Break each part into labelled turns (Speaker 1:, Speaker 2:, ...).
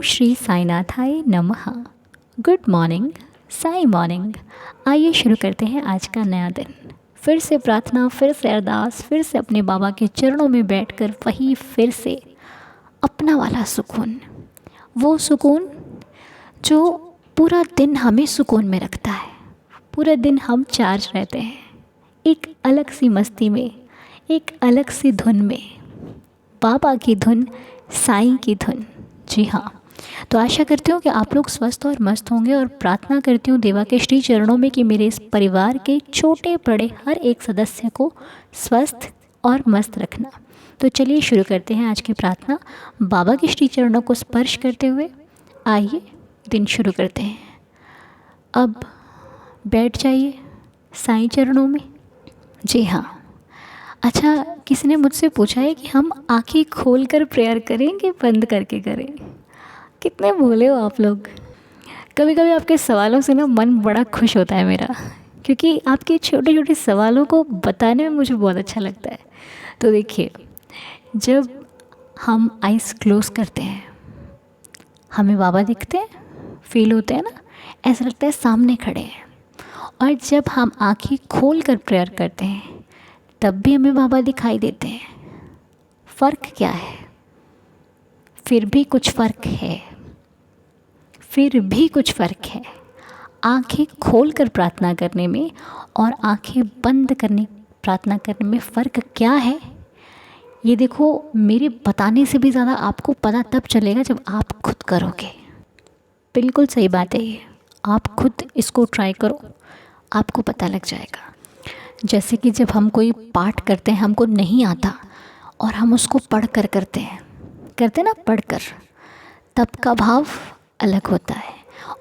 Speaker 1: श्री साईनाथाय नमः। Good morning, Sai morning. आइए शुरू करते हैं आज का नया दिन। फिर से प्रार्थना, फिर से अरदास, फिर से अपने बाबा के चरणों में बैठकर वही फिर से अपना वाला सुकून, वो सुकून जो पूरा दिन हमें सुकून में रखता है। पूरा दिन हम चार्ज रहते हैं एक अलग सी मस्ती में, एक अलग सी धुन में, बाबा की धुन, साईं की धुन। जी हाँ, तो आशा करती हूँ कि आप लोग स्वस्थ और मस्त होंगे और प्रार्थना करती हूँ देवा के श्री चरणों में कि मेरे इस परिवार के छोटे बड़े हर एक सदस्य को स्वस्थ और मस्त रखना। तो चलिए शुरू करते हैं आज की प्रार्थना बाबा के श्री चरणों को स्पर्श करते हुए। आइए दिन शुरू करते हैं। अब बैठ जाइए साईं चरणों में। जी हाँ, अच्छा, किसी ने मुझसे पूछा है कि हम आँखें खोल कर प्रेयर करेंगे बंद करके करें। कितने भोले हो आप लोग। कभी कभी आपके सवालों से ना मन बड़ा खुश होता है मेरा, क्योंकि आपके छोटे छोटे सवालों को बताने में मुझे बहुत अच्छा लगता है। तो देखिए, जब हम आइज़ क्लोज़ करते हैं हमें बाबा दिखते हैं, फील होते हैं ना, ऐसा लगता है सामने खड़े हैं। और जब हम आँखें खोल कर प्रेयर करते हैं तब भी हमें बाबा दिखाई देते हैं। फ़र्क क्या है? फिर भी कुछ फ़र्क है, फिर भी कुछ फ़र्क है आँखें खोल कर प्रार्थना करने में और आँखें बंद करने प्रार्थना करने में फ़र्क क्या है? ये देखो, मेरे बताने से भी ज़्यादा आपको पता तब चलेगा जब आप खुद करोगे। बिल्कुल सही बात है ये। आप खुद इसको ट्राई करो, आपको पता लग जाएगा। जैसे कि जब हम कोई पाठ करते हैं, हमको नहीं आता और हम उसको पढ़ कर करते ना, पढ़ कर, तब का भाव अलग होता है।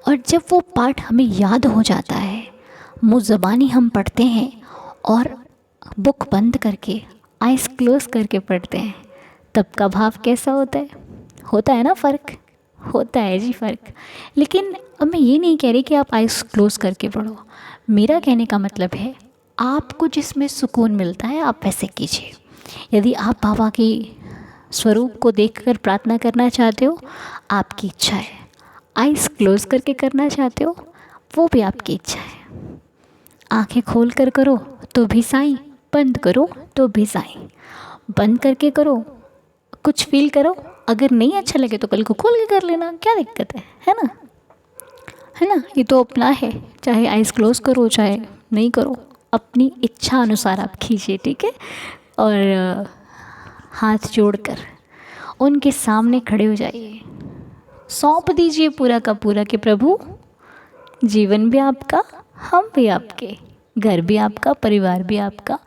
Speaker 1: और जब वो पाठ हमें याद हो जाता है, मुँह ज़बानी हम पढ़ते हैं और बुक बंद करके आइज़ क्लोज़ करके पढ़ते हैं, तब का भाव कैसा होता है? होता है ना फ़र्क? होता है जी फ़र्क। लेकिन अब मैं ये नहीं कह रही कि आप आइज़ क्लोज़ करके पढ़ो। मेरा कहने का मतलब है, आपको जिसमें सुकून मिलता है आप वैसे कीजिए। यदि आप बाबा के स्वरूप को देखकर प्रार्थना करना चाहते हो, आपकी इच्छा है। आइज़ क्लोज़ करके करना चाहते हो, वो भी आपकी इच्छा है। आंखें खोल कर करो तो भी साईं, बंद करो तो भी साईं। बंद करके करो, कुछ फील करो, अगर नहीं अच्छा लगे तो कल को खोल के कर लेना, क्या दिक्कत है ना? है ना? ये तो अपना है, चाहे आइज़ क्लोज़ करो चाहे नहीं करो, अपनी इच्छा अनुसार आप कीजिए, ठीक है? और हाथ जोड़कर उनके सामने खड़े हो जाइए, सौंप दीजिए पूरा का पूरा कि प्रभु, जीवन भी आपका, हम भी आपके, घर भी आपका, परिवार भी आपका,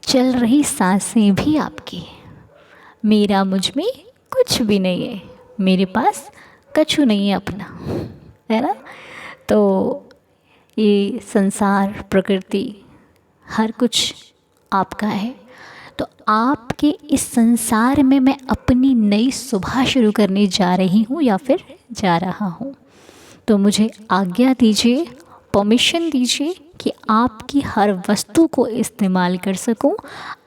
Speaker 1: चल रही सांसें भी आपकी। मेरा मुझ में कुछ भी नहीं है, मेरे पास कछु नहीं है अपना, है ना? तो ये संसार, प्रकृति, हर कुछ आपका है। तो आपके इस संसार में मैं अपनी नई सुबह शुरू करने जा रही हूँ या फिर जा रहा हूँ। तो मुझे आज्ञा दीजिए, परमिशन दीजिए कि आपकी हर वस्तु को इस्तेमाल कर सकूं,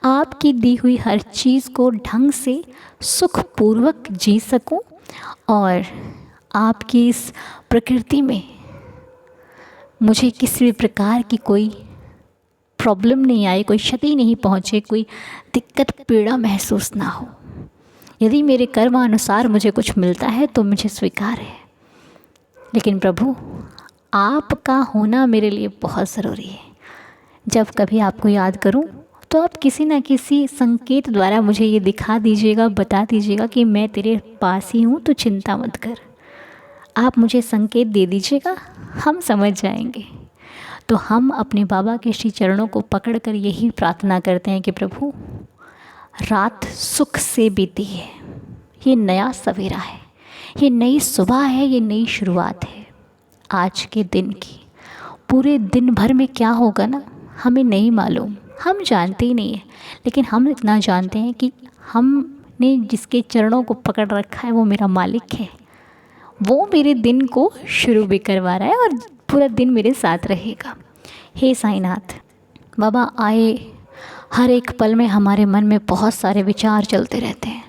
Speaker 1: आपकी दी हुई हर चीज़ को ढंग से सुखपूर्वक जी सकूं और आपकी इस प्रकृति में मुझे किसी भी प्रकार की कोई प्रॉब्लम नहीं आए, कोई क्षति नहीं पहुँचे, कोई दिक्कत पीड़ा महसूस ना हो। यदि मेरे कर्मानुसार मुझे कुछ मिलता है तो मुझे स्वीकार है, लेकिन प्रभु, आपका होना मेरे लिए बहुत ज़रूरी है। जब कभी आपको याद करूं तो आप किसी न किसी संकेत द्वारा मुझे ये दिखा दीजिएगा, बता दीजिएगा कि मैं तेरे पास ही हूँ, तो चिंता मत कर। आप मुझे संकेत दे दीजिएगा, हम समझ जाएंगे। तो हम अपने बाबा के श्री चरणों को पकड़कर यही प्रार्थना करते हैं कि प्रभु, रात सुख से बीती है, ये नया सवेरा है, ये नई सुबह है, ये नई शुरुआत है आज के दिन की। पूरे दिन भर में क्या होगा ना, हमें नहीं मालूम, हम जानते ही नहीं है। लेकिन हम इतना जानते हैं कि हमने जिसके चरणों को पकड़ रखा है वो मेरा मालिक है, वो मेरे दिन को शुरू भी करवा रहा है और पूरा दिन मेरे साथ रहेगा। हे साईनाथ, बाबा आए, हर एक पल में हमारे मन में बहुत सारे विचार चलते रहते हैं।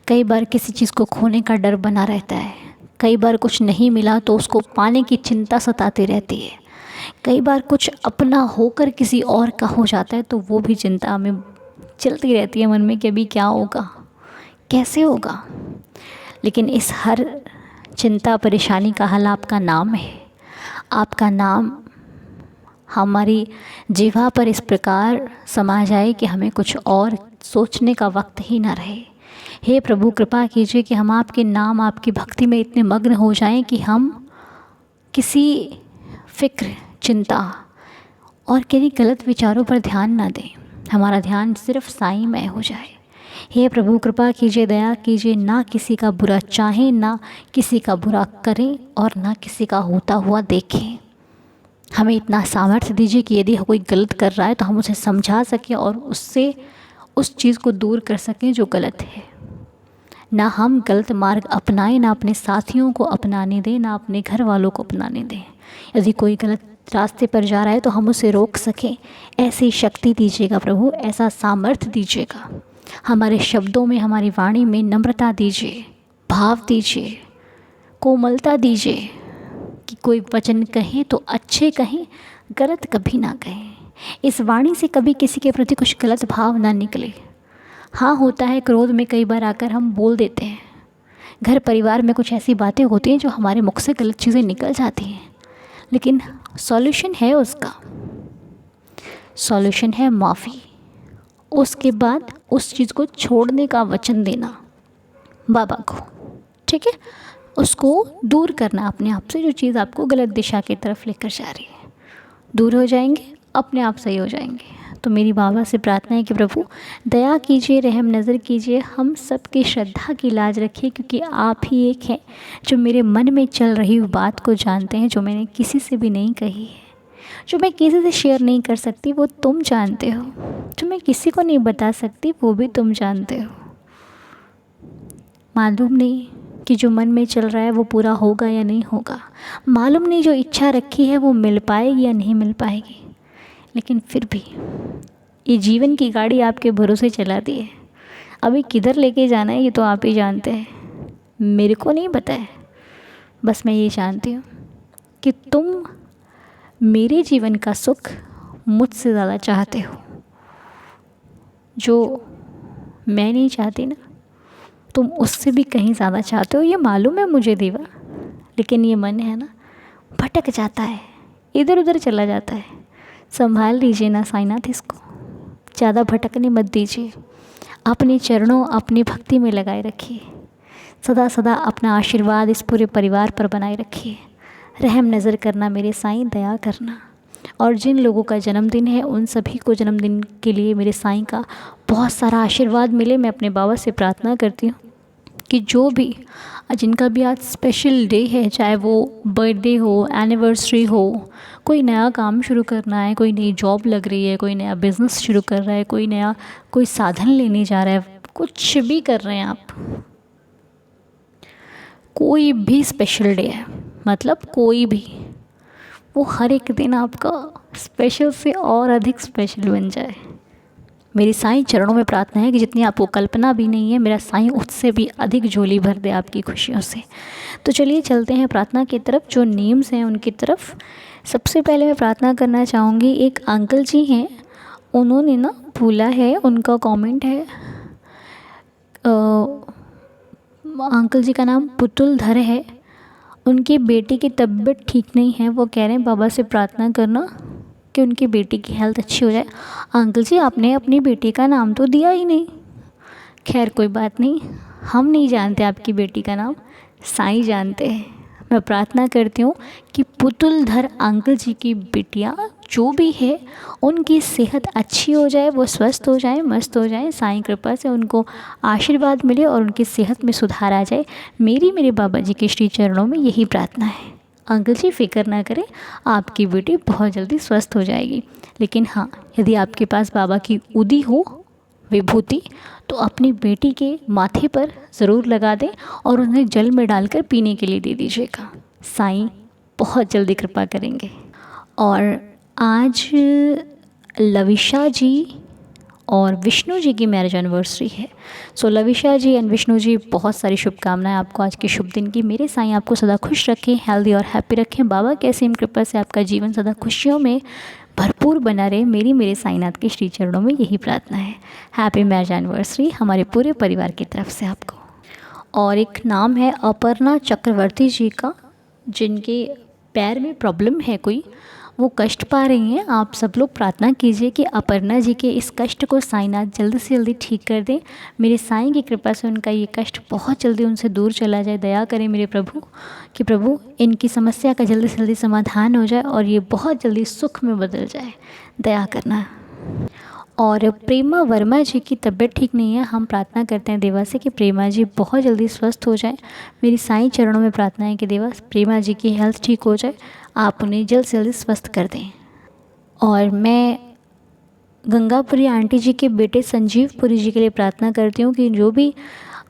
Speaker 1: कई बार किसी चीज़ को खोने का डर बना रहता है, कई बार कुछ नहीं मिला तो उसको पाने की चिंता सताती रहती है। कई बार कुछ अपना होकर किसी और का हो जाता है तो वो भी चिंता हमें चलती रहती है मन में कि अभी क्या होगा, कैसे होगा। लेकिन इस हर चिंता परेशानी का हल आपका नाम है। आपका नाम हमारी जिह्वा पर इस प्रकार समा जाए कि हमें कुछ और सोचने का वक्त ही ना रहे। हे प्रभु, कृपा कीजिए कि हम आपके नाम, आपकी भक्ति में इतने मग्न हो जाएं कि हम किसी फिक्र, चिंता और किसी गलत विचारों पर ध्यान ना दें। हमारा ध्यान सिर्फ साईं में हो जाए। हे प्रभु, कृपा कीजिए, दया कीजिए, ना किसी का बुरा चाहें, ना किसी का बुरा करें और ना किसी का होता हुआ देखें। हमें इतना सामर्थ्य दीजिए कि यदि कोई गलत कर रहा है तो हम उसे समझा सकें और उससे उस चीज़ को दूर कर सकें जो गलत है। ना हम गलत मार्ग अपनाएं, ना अपने साथियों को अपनाने दें, ना अपने घर वालों को अपनाने दें। यदि कोई गलत रास्ते पर जा रहा है तो हम उसे रोक सकें। ऐसी शक्ति दीजिएगा प्रभु, ऐसा सामर्थ्य दीजिएगा। हमारे शब्दों में, हमारी वाणी में नम्रता दीजिए, भाव दीजिए, कोमलता दीजिए कि कोई वचन कहें तो अच्छे कहें, गलत कभी ना कहें। इस वाणी से कभी किसी के प्रति कुछ गलत भाव ना निकले। हाँ, होता है क्रोध में कई बार आकर हम बोल देते हैं। घर परिवार में कुछ ऐसी बातें होती हैं जो हमारे मुख से गलत चीज़ें निकल जाती हैं, लेकिन सॉल्यूशन है उसका। सॉल्यूशन है माफ़ी। उसके बाद उस चीज़ को छोड़ने का वचन देना बाबा को, ठीक है। उसको दूर करना अपने आप से, जो चीज़ आपको गलत दिशा की तरफ लेकर जा रही है। दूर हो जाएंगे, अपने आप सही हो जाएंगे। तो मेरी बाबा से प्रार्थना है कि प्रभु दया कीजिए, रहम नज़र कीजिए, हम सबकी श्रद्धा की लाज रखिए, क्योंकि आप ही एक हैं जो मेरे मन में चल रही हुई बात को जानते हैं, जो मैंने किसी से भी नहीं कही है, जो मैं किसी से शेयर नहीं कर सकती वो तुम जानते हो, जो मैं किसी को नहीं बता सकती वो भी तुम जानते हो। मालूम नहीं कि जो मन में चल रहा है वो पूरा होगा या नहीं होगा, मालूम नहीं जो इच्छा रखी है वो मिल पाएगी या नहीं मिल पाएगी, लेकिन फिर भी ये जीवन की गाड़ी आपके भरोसे चला दी है। अभी किधर लेके जाना है ये तो आप ही जानते हैं, मेरे को नहीं पता है। बस मैं ये जानती हूँ कि तुम मेरे जीवन का सुख मुझसे ज़्यादा चाहते हो। जो मैं नहीं चाहती ना, तुम उससे भी कहीं ज़्यादा चाहते हो, ये मालूम है मुझे देवा। लेकिन ये मन है ना, भटक जाता है, इधर उधर चला जाता है। संभाल लीजिए ना साईनाथ, इसको ज़्यादा भटकने मत दीजिए। अपने चरणों, अपनी भक्ति में लगाए रखिए। सदा सदा अपना आशीर्वाद इस पूरे परिवार पर बनाए रखिए। रहम नज़र करना मेरे साईं, दया करना। और जिन लोगों का जन्मदिन है उन सभी को जन्मदिन के लिए मेरे साईं का बहुत सारा आशीर्वाद मिले। मैं अपने बाबा से प्रार्थना करती हूँ कि जो भी जिनका भी आज स्पेशल डे है, चाहे वो बर्थडे हो, एनिवर्सरी हो, कोई नया काम शुरू करना है, कोई नई जॉब लग रही है, कोई नया बिज़नेस शुरू कर रहा है, कोई साधन लेने जा रहा है, कुछ भी कर रहे हैं आप, कोई भी स्पेशल डे है, मतलब कोई भी, वो हर एक दिन आपका स्पेशल से और अधिक स्पेशल बन जाए। मेरी साईं चरणों में प्रार्थना है कि जितनी आपको कल्पना भी नहीं है, मेरा साईं उससे भी अधिक झोली भर दे आपकी खुशियों से। तो चलिए चलते हैं प्रार्थना की तरफ, जो नेम्स हैं उनकी तरफ। सबसे पहले मैं प्रार्थना करना चाहूँगी, एक अंकल जी हैं, उन्होंने ना बोला है, उनका कमेंट है, अंकल जी का नाम पुतुल धर है। उनकी बेटी की तबीयत ठीक नहीं है, वो कह रहे हैं बाबा से प्रार्थना करना कि उनकी बेटी की हेल्थ अच्छी हो जाए। अंकल जी, आपने अपनी बेटी का नाम तो दिया ही नहीं। खैर कोई बात नहीं, हम नहीं जानते आपकी बेटी का नाम, साईं जानते हैं। मैं प्रार्थना करती हूँ कि पुतुल धर अंकल जी की बिटिया जो भी है उनकी सेहत अच्छी हो जाए, वो स्वस्थ हो जाए, मस्त हो जाए, साईं कृपा से उनको आशीर्वाद मिले और उनकी सेहत में सुधार आ जाए। मेरे बाबा जी के श्री चरणों में यही प्रार्थना है। अंकल जी फ़िक्र ना करें, आपकी बेटी बहुत जल्दी स्वस्थ हो जाएगी। लेकिन हाँ, यदि आपके पास बाबा की उदी हो विभूति तो अपनी बेटी के माथे पर ज़रूर लगा दें और उन्हें जल में डालकर पीने के लिए दे दीजिएगा। साईं बहुत जल्दी कृपा करेंगे। और आज लविशा जी और विष्णु जी की मैरिज एनिवर्सरी है। सो लविशा जी एंड विष्णु जी, बहुत सारी शुभकामनाएं आपको आज के शुभ दिन की। मेरे साईं आपको सदा खुश रखें, हेल्दी और हैप्पी रखें। बाबा की असीम कृपा से आपका जीवन सदा खुशियों में भरपूर बना रहे, मेरे साईनाथ के श्री चरणों में यही प्रार्थना है। हैप्पी मैरिज एनिवर्सरी हमारे पूरे परिवार की तरफ से आपको। और एक नाम है अपर्णा चक्रवर्ती जी का, जिनके पैर में प्रॉब्लम है, कोई वो कष्ट पा रही हैं। आप सब लोग प्रार्थना कीजिए कि अपर्णा जी के इस कष्ट को साईनाथ जल्दी से जल्दी ठीक कर दें। मेरे साईं की कृपा से उनका ये कष्ट बहुत जल्दी उनसे दूर चला जाए। दया करें मेरे प्रभु कि प्रभु इनकी समस्या का जल्दी से जल्दी समाधान हो जाए और ये बहुत जल्दी सुख में बदल जाए। दया करना। और प्रेमा वर्मा जी की तबीयत ठीक नहीं है। हम प्रार्थना करते हैं देवा से कि प्रेमा जी बहुत जल्दी स्वस्थ हो जाए। मेरी साईं चरणों में प्रार्थना है कि देवा प्रेमा जी की हेल्थ ठीक हो जाए, आप उन्हें जल्द से जल्दी स्वस्थ कर दें। और मैं गंगापुरी आंटी जी के बेटे संजीव पुरी जी के लिए प्रार्थना करती हूँ कि जो भी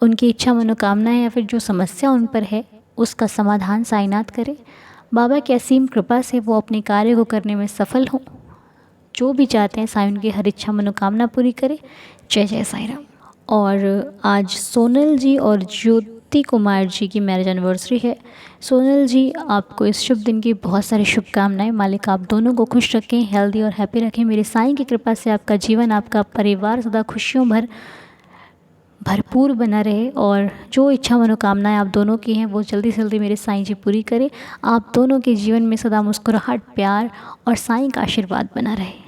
Speaker 1: उनकी इच्छा मनोकामना है या फिर जो समस्या उन पर है उसका समाधान साईनाथ करे। बाबा की असीम कृपा से वो अपने कार्य को करने में सफल हों। जो भी चाहते हैं साईं उनकी हर इच्छा मनोकामना पूरी करे। जय जय साईं राम। और आज सोनल जी और ज्योति कुमार जी की मैरिज एनिवर्सरी है। सोनल जी, आपको इस शुभ दिन की बहुत सारी शुभकामनाएं। मालिक आप दोनों को खुश रखें, हेल्दी और हैप्पी रखें। मेरे साईं की कृपा से आपका जीवन, आपका परिवार सदा खुशियों भरपूर बना रहे और जो इच्छा मनोकामनाएं आप दोनों की हैं वो जल्दी से जल्दी मेरे साईं जी पूरी करें। आप दोनों के जीवन में सदा मुस्कुराहट, प्यार और साईं का आशीर्वाद बना रहे।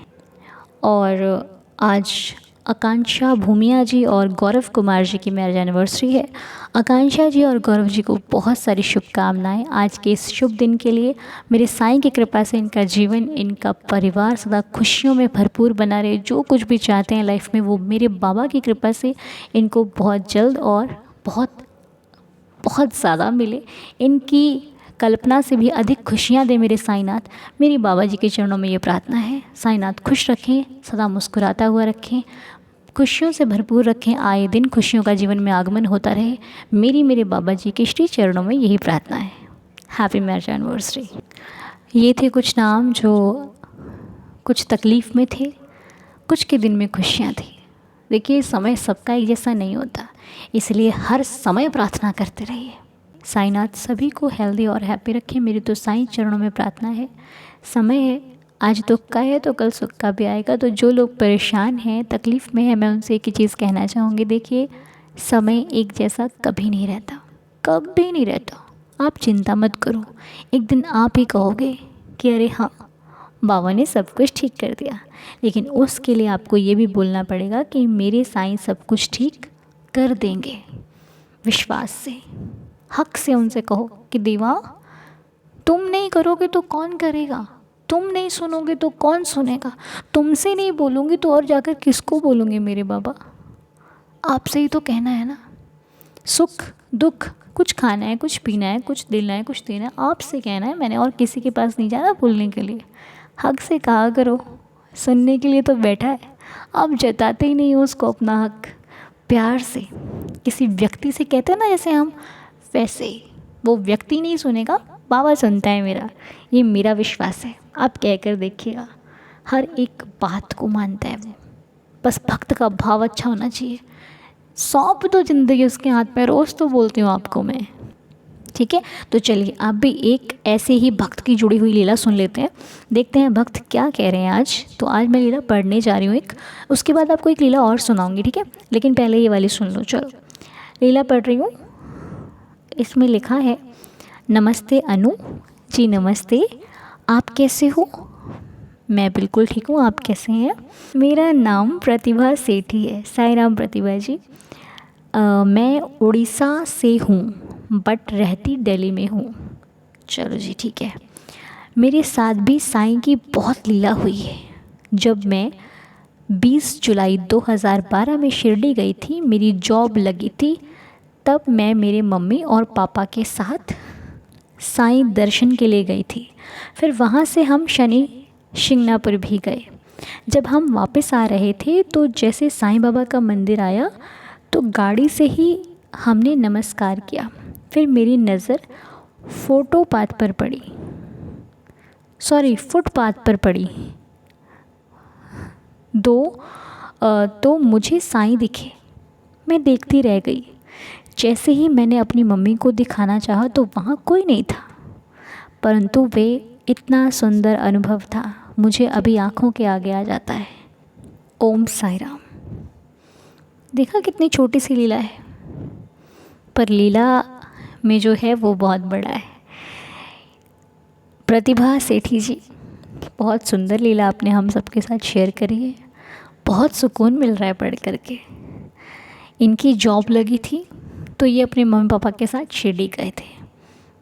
Speaker 1: और आज आकांक्षा भूमिया जी और गौरव कुमार जी की मैरिज एनिवर्सरी है। आकांक्षा जी और गौरव जी को बहुत सारी शुभकामनाएं आज के इस शुभ दिन के लिए। मेरे साईं की कृपा से इनका जीवन, इनका परिवार सदा खुशियों में भरपूर बना रहे। जो कुछ भी चाहते हैं लाइफ में वो मेरे बाबा की कृपा से इनको बहुत जल्द और बहुत ज़्यादा मिले। इनकी कल्पना से भी अधिक खुशियाँ दे मेरे साईनाथ। मेरी बाबा जी के चरणों में ये प्रार्थना है। साईनाथ खुश रखें, सदा मुस्कुराता हुआ रखें, खुशियों से भरपूर रखें। आए दिन खुशियों का जीवन में आगमन होता रहे। मेरे बाबा जी के श्री चरणों में यही प्रार्थना है। Happy marriage anniversary. ये थे कुछ नाम जो कुछ तकलीफ़ में थे, कुछ के दिन में खुशियाँ थी। देखिए समय सबका एक जैसा नहीं होता, इसलिए हर समय प्रार्थना करते रहिए। साईनाथ सभी को हेल्दी और हैप्पी रखें। मेरी तो साईं चरणों में प्रार्थना है। समय है, आज दुख का है तो कल सुख का भी आएगा। तो जो लोग परेशान हैं, तकलीफ़ में हैं, मैं उनसे एक ही चीज़ कहना चाहूँगी, देखिए समय एक जैसा कभी नहीं रहता, कभी नहीं रहता। आप चिंता मत करो, एक दिन आप ही कहोगे कि अरे हाँ बाबा ने सब कुछ ठीक कर दिया। लेकिन उसके लिए आपको ये भी बोलना पड़ेगा कि मेरे साईं सब कुछ ठीक कर देंगे। विश्वास से, हक से उनसे कहो कि देवा तुम नहीं करोगे तो कौन करेगा, तुम नहीं सुनोगे तो कौन सुनेगा, तुमसे नहीं बोलूँगी तो और जाकर किसको बोलूँगी मेरे बाबा। आपसे ही तो कहना है ना। सुख दुख, कुछ खाना है, कुछ पीना है, कुछ दिलना है, कुछ देना है, आपसे कहना है मैंने, और किसी के पास नहीं जाना बोलने के लिए। हक से कहा करो, सुनने के लिए तो बैठा है। आप जताते ही नहीं हो उसको अपना हक। प्यार से किसी व्यक्ति से कहते हैं ना जैसे हम, वैसे ही वो व्यक्ति नहीं सुनेगा, बाबा सुनता है मेरा, ये मेरा विश्वास है। आप कहकर देखिएगा, हर एक बात को मानता है वो। बस भक्त का भाव अच्छा होना चाहिए। सौंप दो जिंदगी उसके हाथ में, रोज़ तो बोलती हूँ आपको मैं, ठीक है। तो चलिए आप भी एक ऐसे ही भक्त की जुड़ी हुई लीला सुन लेते हैं, देखते हैं भक्त क्या कह रहे हैं आज। तो आज मैं लीला पढ़ने जा रही हूँ एक, उसके बाद आपको एक लीला और सुनाऊंगी, ठीक है। लेकिन पहले ये वाली सुन लो। चलो लीला पढ़ रही हूँ। इसमें लिखा है, नमस्ते अनु जी, नमस्ते, आप कैसे हो। मैं बिल्कुल ठीक हूँ, आप कैसे हैं। मेरा नाम प्रतिभा सेठी है। साईं राम प्रतिभा जी। मैं उड़ीसा से हूँ बट रहती दिल्ली में हूँ। चलो जी ठीक है। मेरे साथ भी साईं की बहुत लीला हुई है। जब मैं 20 जुलाई 2012 में शिरडी गई थी, मेरी जॉब लगी थी, तब मैं मेरे मम्मी और पापा के साथ साईं दर्शन के लिए गई थी। फिर वहाँ से हम शनि शिंगणापुर भी गए। जब हम वापस आ रहे थे तो जैसे साईं बाबा का मंदिर आया तो गाड़ी से ही हमने नमस्कार किया। फिर मेरी नज़र फुटपाथ पर पड़ी। 2 तो मुझे साईं दिखे। मैं देखती रह गई। जैसे ही मैंने अपनी मम्मी को दिखाना चाहा तो वहाँ कोई नहीं था, परंतु वे इतना सुंदर अनुभव था, मुझे अभी आँखों के आगे आ जाता है। ओम साई राम। देखा कितनी छोटी सी लीला है, पर लीला में जो है वो बहुत बड़ा है। प्रतिभा सेठी जी, बहुत सुंदर लीला आपने हम सबके साथ शेयर करी है। बहुत सुकून मिल रहा है पढ़ करके। इनकी जॉब लगी थी तो ये अपने मम्मी पापा के साथ शिरडी गए थे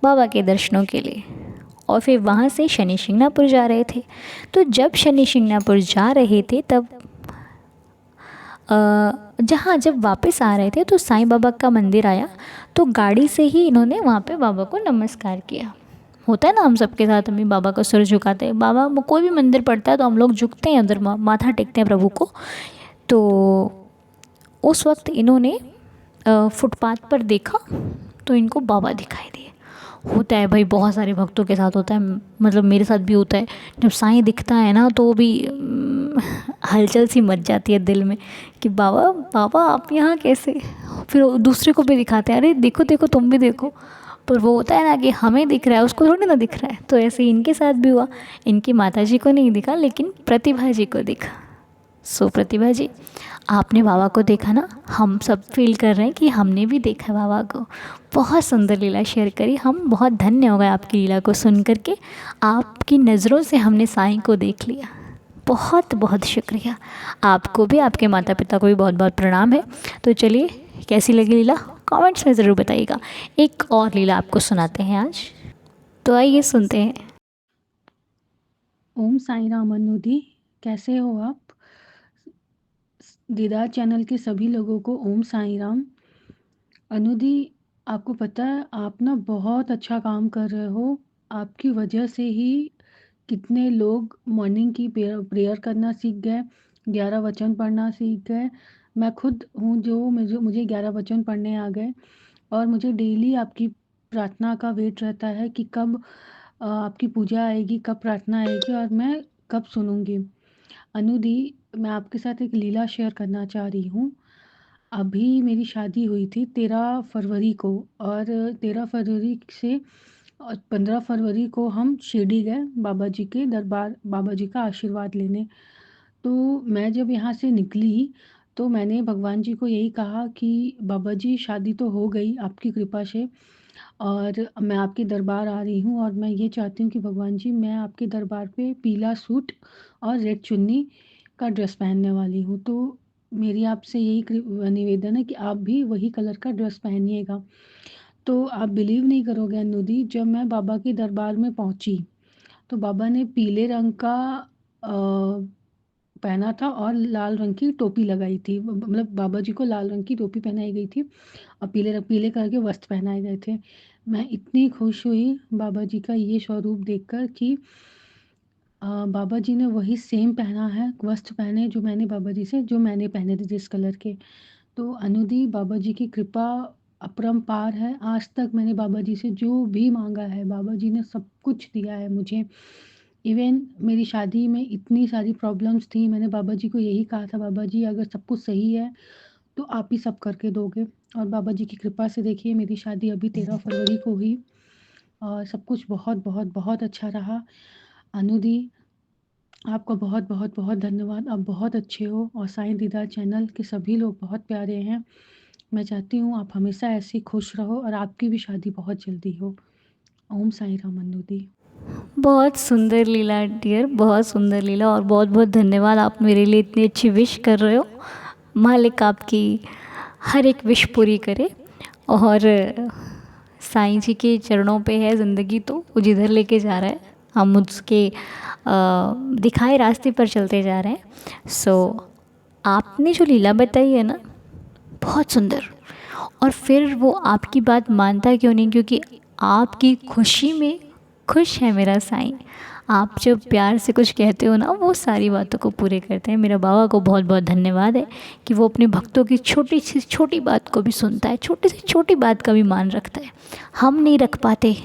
Speaker 1: बाबा के दर्शनों के लिए, और फिर वहाँ से शनि शिंगणापुर जा रहे थे। तो जब शनि शिंगणापुर जा रहे थे तब जब वापस आ रहे थे तो साईं बाबा का मंदिर आया, तो गाड़ी से ही इन्होंने वहाँ पे बाबा को नमस्कार किया। होता है ना, हम सबके साथ हम भी बाबा का सिर झुकाते हैं। बाबा कोई भी मंदिर पड़ता है तो हम लोग झुकते हैं, उधर माथा टेकते हैं प्रभु को। तो उस वक्त इन्होंने फुटपाथ पर देखा तो इनको बाबा दिखाई दिए। होता है भाई, बहुत सारे भक्तों के साथ होता है, मतलब मेरे साथ भी होता है। जब साईं दिखता है ना तो भी हलचल सी मच जाती है दिल में कि बाबा बाबा आप यहाँ कैसे। फिर दूसरे को भी दिखाते हैं, अरे देखो देखो तुम भी देखो। पर वो होता है ना कि हमें दिख रहा है, उसको थोड़ी ना दिख रहा है। तो ऐसे ही इनके साथ भी हुआ। इनकी माता जी को नहीं दिखा लेकिन प्रतिभा जी को दिखा। सो प्रतिभा जी, आपने बाबा को देखा ना, हम सब फील कर रहे हैं कि हमने भी देखा बाबा को। बहुत सुंदर लीला शेयर करी, हम बहुत धन्य हो गए आपकी लीला को सुन करके। आपकी नज़रों से हमने साईं को देख लिया। बहुत बहुत शुक्रिया। आपको भी, आपके माता पिता को भी बहुत बहुत प्रणाम है। तो चलिए, कैसी लगी लीला कमेंट्स में ज़रूर बताइएगा। एक और लीला आपको सुनाते हैं आज, तो आइए सुनते हैं।
Speaker 2: ओम साई राम अनुदी, कैसे हो आप? दीदार चैनल के सभी लोगों को ओम साई राम। अनुदी, आपको पता है आप ना बहुत अच्छा काम कर रहे हो। आपकी वजह से ही कितने लोग मॉर्निंग की प्रेयर करना सीख गए, 11 वचन पढ़ना सीख गए। मैं खुद हूँ जो मुझे 11 वचन पढ़ने आ गए, और मुझे डेली आपकी प्रार्थना का वेट रहता है कि कब आपकी पूजा आएगी, कब प्रार्थना आएगी और मैं कब सुनूंगी। अनुदी, मैं आपके साथ एक लीला शेयर करना चाह रही हूँ। अभी मेरी शादी हुई थी 13 फरवरी को, और 13 फरवरी से 15 फरवरी को हम शिरडी गए बाबा जी के दरबार, बाबा जी का आशीर्वाद लेने। तो मैं जब यहाँ से निकली तो मैंने भगवान जी को यही कहा कि बाबा जी शादी तो हो गई आपकी कृपा से, और मैं आपके दरबार आ रही हूँ, और मैं ये चाहती हूँ कि भगवान जी मैं आपके दरबार पे पीला सूट और रेड चुन्नी का ड्रेस पहनने वाली हूँ। तो मेरी आपसे यही निवेदन है कि आप भी वही कलर का ड्रेस पहनिएगा। तो आप बिलीव नहीं करोगे अनुदी, जब मैं बाबा के दरबार में पहुँची तो बाबा ने पीले रंग का पहना था और लाल रंग की टोपी लगाई थी। मतलब बाबा जी को लाल रंग की टोपी पहनाई गई थी और पीले कलर के वस्त्र पहनाए गए थे। मैं इतनी खुश हुई बाबा जी का ये स्वरूप देखकर कि बाबा जी ने वही सेम पहना है, वस्त्र पहने जो मैंने पहने थे जिस कलर के। तो अनुदी, बाबा जी की कृपा अपरंपार है। आज तक मैंने बाबा जी से जो भी मांगा है बाबा जी ने सब कुछ दिया है मुझे। इवन मेरी शादी में इतनी सारी प्रॉब्लम्स थी, मैंने बाबा जी को यही कहा था, बाबा जी अगर सब कुछ सही है तो आप ही सब करके दोगे। और बाबा जी की कृपा से देखिए मेरी शादी अभी 13 फरवरी को हुई, और सब कुछ बहुत बहुत बहुत अच्छा रहा। अनुदी, आपका बहुत बहुत बहुत धन्यवाद। आप बहुत अच्छे हो, और साईं दीदार चैनल के सभी लोग बहुत प्यारे हैं। मैं चाहती हूँ आप हमेशा ऐसे ही खुश रहो और आपकी भी शादी बहुत जल्दी हो। ओम साई राम अनुदी।
Speaker 1: बहुत सुंदर लीला डियर, बहुत सुंदर लीला, और बहुत बहुत धन्यवाद। आप मेरे लिए इतनी अच्छी विश कर रहे हो। मालिक आपकी हर एक विश पूरी करे। और साईं जी के चरणों पे है ज़िंदगी, तो वो जिधर लेके जा रहा है हम उसके दिखाए रास्ते पर चलते जा रहे हैं। सो आपने जो लीला बताई है ना, बहुत सुंदर। और फिर वो आपकी बात मानता क्यों नहीं, क्योंकि आपकी खुशी में खुश है मेरा साईं। आप जब प्यार से कुछ कहते हो ना, वो सारी बातों को पूरे करते हैं। मेरा बाबा को बहुत बहुत धन्यवाद है कि वो अपने भक्तों की छोटी सी छोटी बात को भी सुनता है, छोटी से छोटी बात का भी मान रखता है। हम नहीं रख पाते,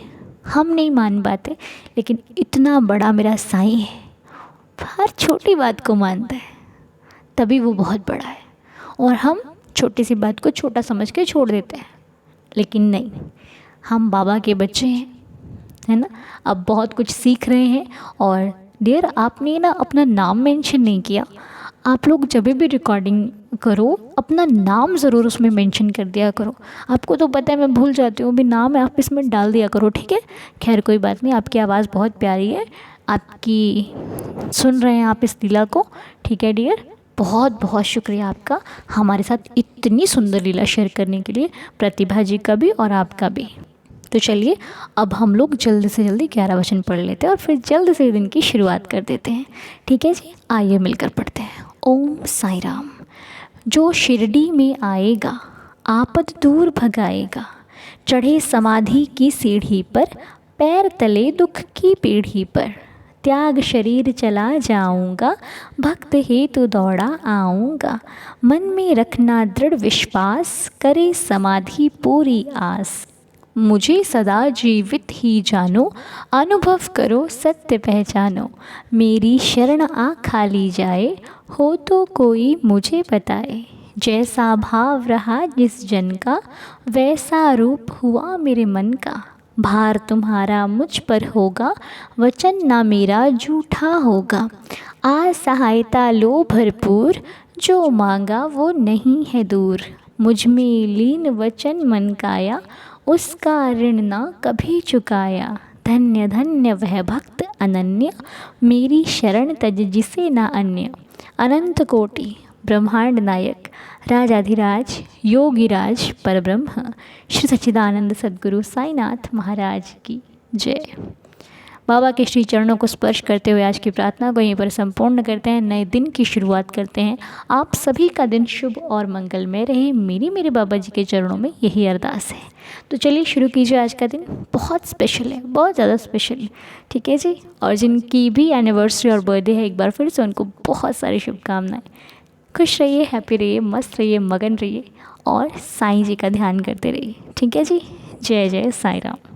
Speaker 1: हम नहीं मान पाते, लेकिन इतना बड़ा मेरा साईं है, हर छोटी बात को मानता है। तभी वो बहुत बड़ा है। और हम छोटी सी बात को छोटा समझ के छोड़ देते हैं, लेकिन नहीं, हम बाबा के बच्चे हैं, है ना। अब बहुत कुछ सीख रहे हैं। और डियर, आपने ना अपना नाम मेंशन नहीं किया। आप लोग जब भी रिकॉर्डिंग करो अपना नाम ज़रूर उसमें मेंशन कर दिया करो। आपको तो पता है मैं भूल जाती हूँ, भी नाम आप इसमें डाल दिया करो, ठीक है। खैर कोई बात नहीं, आपकी आवाज़ बहुत प्यारी है, आपकी सुन रहे हैं आप इस लीला को, ठीक है डियर। बहुत बहुत शुक्रिया आपका हमारे साथ इतनी सुंदर लीला शेयर करने के लिए, प्रतिभा जी का भी और आपका भी। तो चलिए अब हम लोग जल्दी से जल्दी 11 वचन पढ़ लेते हैं और फिर जल्दी से दिन की शुरुआत कर देते हैं, ठीक है जी। आइए मिलकर पढ़ते हैं। ओम साई राम। जो शिरडी में आएगा आपद दूर भगाएगा, चढ़े समाधि की सीढ़ी पर, पैर तले दुख की पीढ़ी पर, त्याग शरीर चला जाऊंगा, भक्त हेतु दौड़ा आऊंगा, मन में रखना दृढ़ विश्वास, करे समाधि पूरी आस, मुझे सदा जीवित ही जानो, अनुभव करो सत्य पहचानो, मेरी शरण आ खाली जाए, हो तो कोई मुझे बताए, जैसा भाव रहा जिस जन का, वैसा रूप हुआ मेरे मन का, भार तुम्हारा मुझ पर होगा, वचन ना मेरा झूठा होगा, आज सहायता लो भरपूर, जो मांगा वो नहीं है दूर, मुझ में लीन वचन मन काया, उसका ऋण ना कभी चुकाया, धन्य धन्य वह भक्त अनन्य, मेरी शरण तज जिसे ना अन्य, अनंत कोटि ब्रह्मांड नायक, राजाधिराज योगीराज परब्रह्म, श्री सच्चिदानंद सद्गुरु साईनाथ महाराज की जय। बाबा के श्री चरणों को स्पर्श करते हुए आज की प्रार्थना को यहीं पर संपूर्ण करते हैं, नए दिन की शुरुआत करते हैं। आप सभी का दिन शुभ और मंगलमय रहे, मेरे बाबा जी के चरणों में यही अरदास है। तो चलिए शुरू कीजिए। आज का दिन बहुत स्पेशल है, बहुत ज़्यादा स्पेशल है, ठीक है जी। और जिनकी भी एनिवर्सरी और बर्थडे है, एक बार फिर से उनको बहुत सारी शुभकामनाएँ। खुश रहिए, हैप्पी रहिए, मस्त रहिए, मगन रहिए और साईं जी का ध्यान करते रहिए, ठीक है जी। जय जय साईं राम।